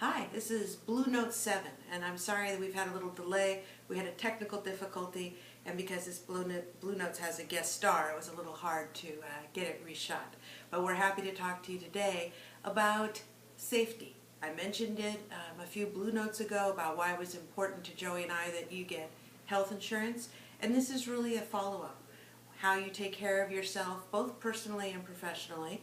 Hi, this is Blue Note 7, and I'm sorry that we've had a little delay. We had a technical difficulty, and because this Blue Notes has a guest star, it was a little hard to get it reshot. But we're happy to talk to you today about safety. I mentioned it a few Blue Notes ago about why it was important to Joey and I that you get health insurance, and this is really a follow-up. How you take care of yourself, both personally and professionally,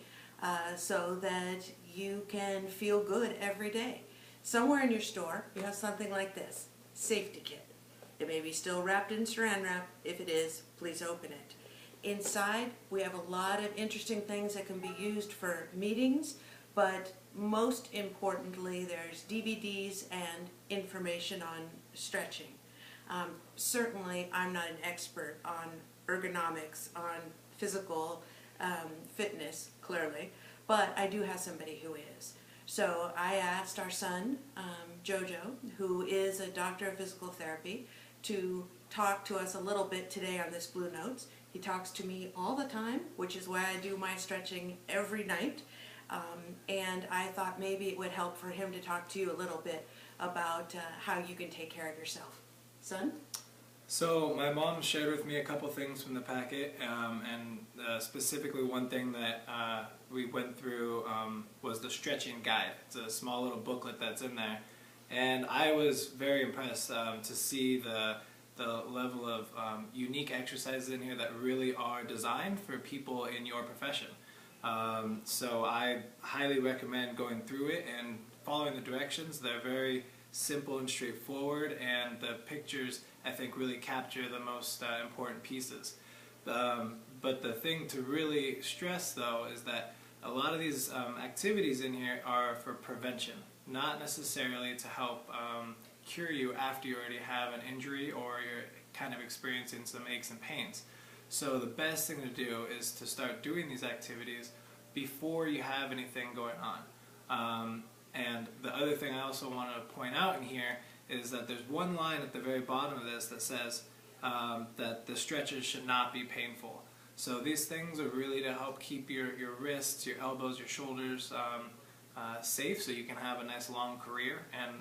so that you can feel good every day. Somewhere in your store, you have something like this, safety kit. It may be still wrapped in saran wrap. If it is, please open it. Inside, we have a lot of interesting things that can be used for meetings, but most importantly, there's DVDs and information on stretching. Certainly, I'm not an expert on ergonomics, on physical fitness, clearly, but I do have somebody who is. So I asked our son, Jojo, who is a doctor of physical therapy, to talk to us a little bit today on this Blue Notes. He talks to me all the time, which is why I do my stretching every night. And I thought maybe it would help for him to talk to you a little bit about how you can take care of yourself. Son? So my mom shared with me a couple things from the packet, and specifically one thing that we went through was the stretching guide. It's a small little booklet that's in there, and I was very impressed to see the level of unique exercises in here that really are designed for people in your profession. So I highly recommend going through it and following the directions. They're very simple and straightforward, and the pictures I think really capture the most important pieces. But the thing to really stress though is that a lot of these activities in here are for prevention, not necessarily to help cure you after you already have an injury or you're kind of experiencing some aches and pains. So the best thing to do is to start doing these activities before you have anything going on. And the other thing I also want to point out in here is that there's one line at the very bottom of this that says that the stretches should not be painful. So these things are really to help keep your wrists, your elbows, your shoulders safe so you can have a nice long career. And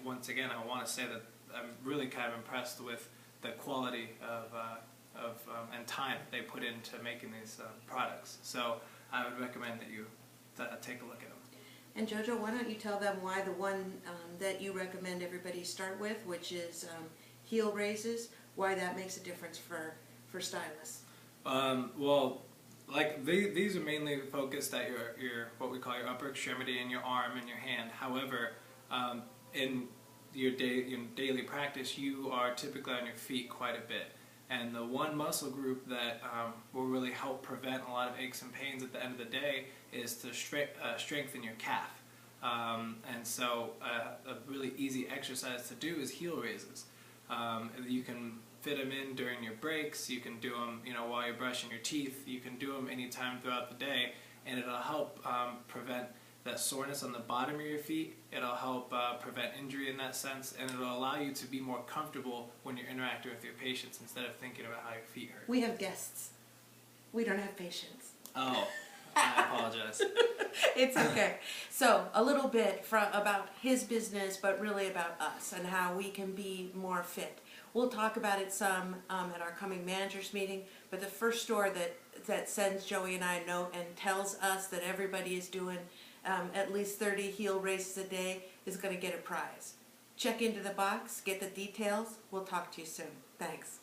once again, I want to say that I'm really kind of impressed with the quality of and time they put into making these products. So I would recommend that you take a look at them. And Jojo, why don't you tell them why the one that you recommend everybody start with, which is heel raises, why that makes a difference for stylists? Well, like these are mainly focused at your what we call your upper extremity and your arm and your hand. However, in your daily practice, you are typically on your feet quite a bit. And the one muscle group that will really help prevent a lot of aches and pains at the end of the day is to strengthen your calf. And so a really easy exercise to do is heel raises. You can fit them in during your breaks, you can do them while you're brushing your teeth, you can do them anytime throughout the day, and it'll help prevent that soreness on the bottom of your feet. It'll help prevent injury in that sense, and it'll allow you to be more comfortable when you're interacting with your patients instead of thinking about how your feet hurt. We have guests. We don't have patients. Oh, I apologize. It's okay. So a little bit about his business, but really about us and how we can be more fit. We'll talk about it some at our coming managers meeting, but the first store that sends Joey and I a note and tells us that everybody is doing at least 30 heel raises a day is going to get a prize. Check into the box, get the details. We'll talk to you soon. Thanks.